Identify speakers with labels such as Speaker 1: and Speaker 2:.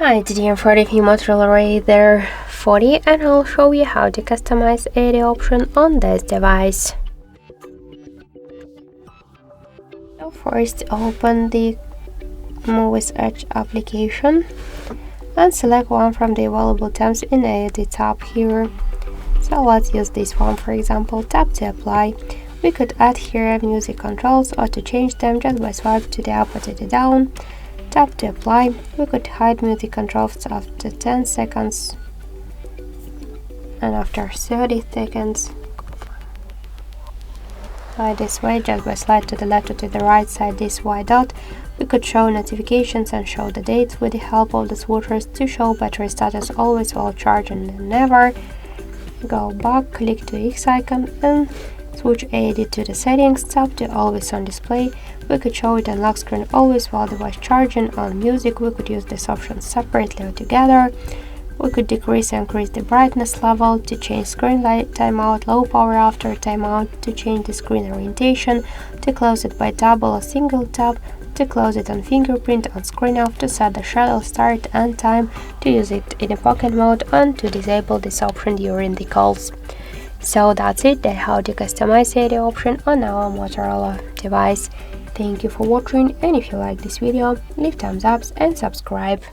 Speaker 1: Hi, today I'm for the Motorola Razr 40 and I'll show you how to customize AoD option on this device. So first open the Muviz Edge application and select one from the available tabs in AoD tab here. So let's use this one, for example. Tap to apply. We could add here music controls or to change them just by swipe to the up or to the down. Tap to apply. We could hide music controls after 10 seconds and after 30 seconds. By this way, just by slide to the left or to the right side this white dot, we could show notifications and show the dates with the help of the switchers to show battery status always while charging and never. Go back, click to X icon and switch AoD to the settings. Tap to always on display. We could show it on lock screen always while device charging. On music, we could use this option separately or together. We could decrease and increase the brightness level to change screen light timeout, low power after timeout, to change the screen orientation, to close it by double or single tap, to close it on fingerprint on screen off, to set the shadow start and time, to use it in a pocket mode, and to disable this option during the calls. So that's it, that's how to customize AoD option on our Motorola device. Thank you for watching, and if you like this video, leave thumbs up and subscribe.